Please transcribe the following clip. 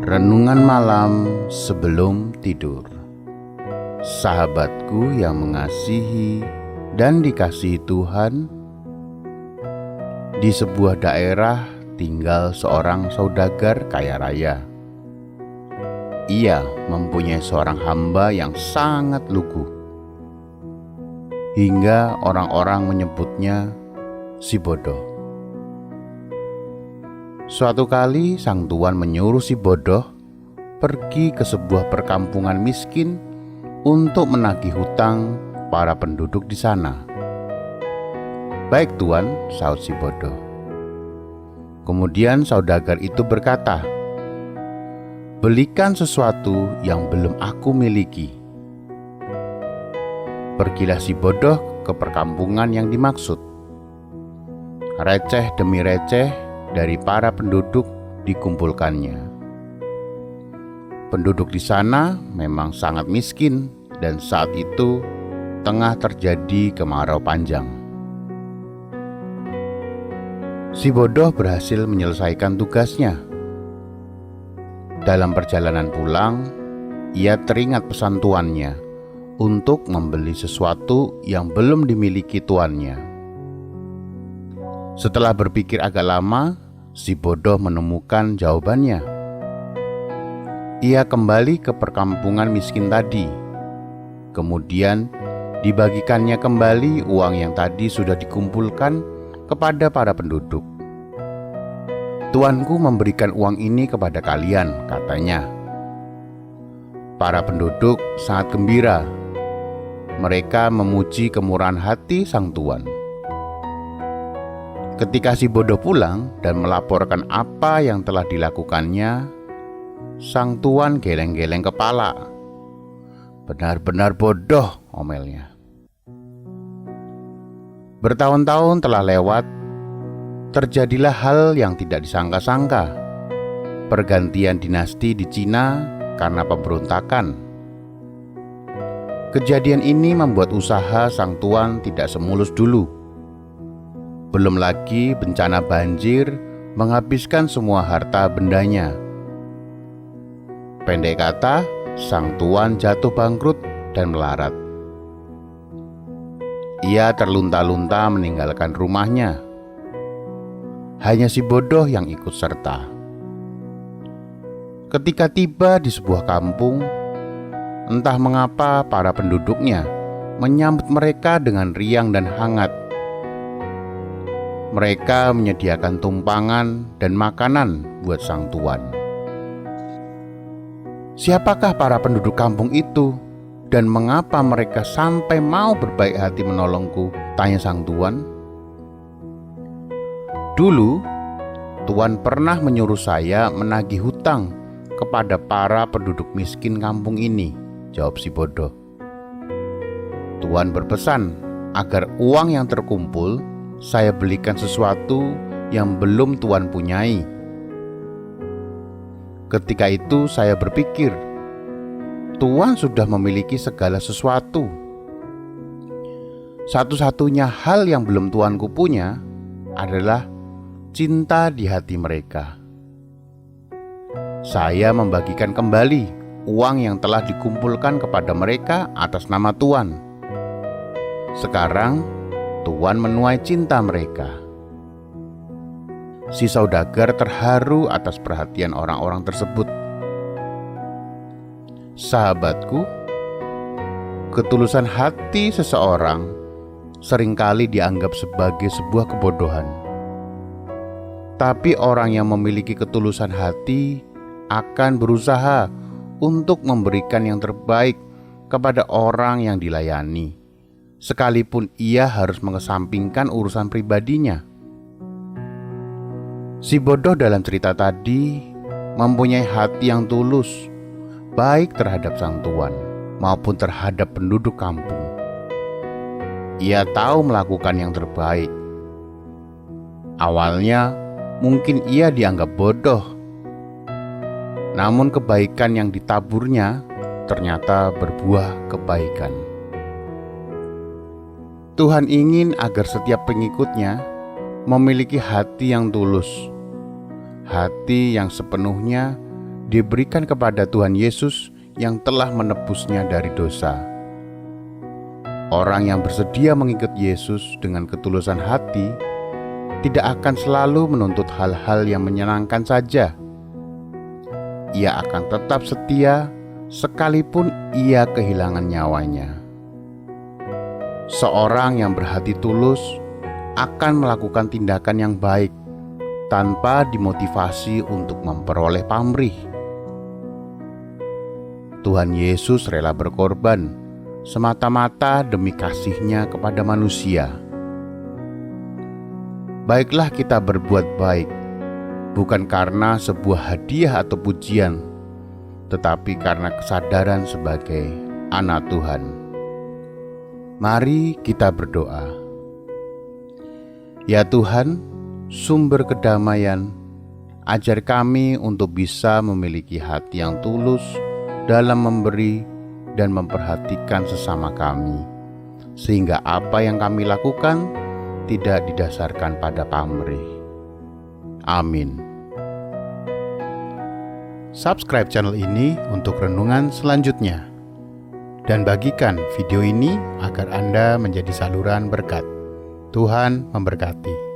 Renungan malam sebelum tidur. Sahabatku yang mengasihi dan dikasihi Tuhan, di sebuah daerah tinggal seorang saudagar kaya raya. Ia mempunyai seorang hamba yang sangat lugu, hingga orang-orang menyebutnya si bodoh. Suatu kali sang tuan menyuruh si bodoh pergi ke sebuah perkampungan miskin untuk menagih hutang para penduduk di sana. "Baik tuan," sahut si bodoh. Kemudian saudagar itu berkata, "Belikan sesuatu yang belum aku miliki." Pergilah si bodoh ke perkampungan yang dimaksud. Receh demi receh dari para penduduk dikumpulkannya. Penduduk di sana memang sangat miskin, dan saat itu tengah terjadi kemarau panjang. Si bodoh berhasil menyelesaikan tugasnya. Dalam perjalanan pulang, ia teringat pesan tuannya untuk membeli sesuatu yang belum dimiliki tuannya. Setelah berpikir agak lama, si bodoh menemukan jawabannya. Ia kembali ke perkampungan miskin tadi. Kemudian dibagikannya kembali uang yang tadi sudah dikumpulkan kepada para penduduk. "Tuanku memberikan uang ini kepada kalian," katanya. Para penduduk sangat gembira. Mereka memuji kemurahan hati sang tuan. Ketika si bodoh pulang dan melaporkan apa yang telah dilakukannya, sang tuan geleng-geleng kepala. "Benar-benar bodoh," omelnya. Bertahun-tahun telah lewat, terjadilah hal yang tidak disangka-sangka. Pergantian dinasti di Cina karena pemberontakan. Kejadian ini membuat usaha sang tuan tidak semulus dulu. Belum lagi bencana banjir menghabiskan semua harta bendanya. Pendek kata, sang tuan jatuh bangkrut dan melarat. Ia terlunta-lunta meninggalkan rumahnya. Hanya si bodoh yang ikut serta. Ketika tiba di sebuah kampung, entah mengapa para penduduknya menyambut mereka dengan riang dan hangat. Mereka menyediakan tumpangan dan makanan buat sang tuan. "Siapakah para penduduk kampung itu, dan mengapa mereka sampai mau berbaik hati menolongku?" tanya sang tuan. "Dulu, tuan pernah menyuruh saya menagih hutang kepada para penduduk miskin kampung ini," jawab si bodoh. "Tuan berpesan agar uang yang terkumpul saya belikan sesuatu yang belum tuan punyai. Ketika itu saya berpikir, tuan sudah memiliki segala sesuatu. Satu-satunya hal yang belum tuanku punya adalah cinta di hati mereka. Saya membagikan kembali uang yang telah dikumpulkan kepada mereka atas nama tuan. Sekarang tuan menuai cinta mereka." Si saudagar terharu atas perhatian orang-orang tersebut. Sahabatku, ketulusan hati seseorang seringkali dianggap sebagai sebuah kebodohan. Tapi orang yang memiliki ketulusan hati akan berusaha untuk memberikan yang terbaik kepada orang yang dilayani, sekalipun ia harus mengesampingkan urusan pribadinya. Si bodoh dalam cerita tadi mempunyai hati yang tulus, baik terhadap sang tuan maupun terhadap penduduk kampung. Ia tahu melakukan yang terbaik. Awalnya mungkin ia dianggap bodoh, namun kebaikan yang ditaburnya ternyata berbuah kebaikan. Tuhan ingin agar setiap pengikutnya memiliki hati yang tulus, hati yang sepenuhnya diberikan kepada Tuhan Yesus yang telah menebusnya dari dosa. Orang yang bersedia mengikut Yesus dengan ketulusan hati tidak akan selalu menuntut hal-hal yang menyenangkan saja. Ia akan tetap setia sekalipun ia kehilangan nyawanya. Seorang yang berhati tulus akan melakukan tindakan yang baik tanpa dimotivasi untuk memperoleh pamrih. Tuhan Yesus rela berkorban semata-mata demi kasih-Nya kepada manusia. Baiklah kita berbuat baik, bukan karena sebuah hadiah atau pujian, tetapi karena kesadaran sebagai anak Tuhan. Mari kita berdoa. Ya Tuhan, sumber kedamaian, ajar kami untuk bisa memiliki hati yang tulus dalam memberi dan memperhatikan sesama kami, sehingga apa yang kami lakukan tidak didasarkan pada pamrih. Amin. Subscribe channel ini untuk renungan selanjutnya. Dan bagikan video ini agar Anda menjadi saluran berkat. Tuhan memberkati.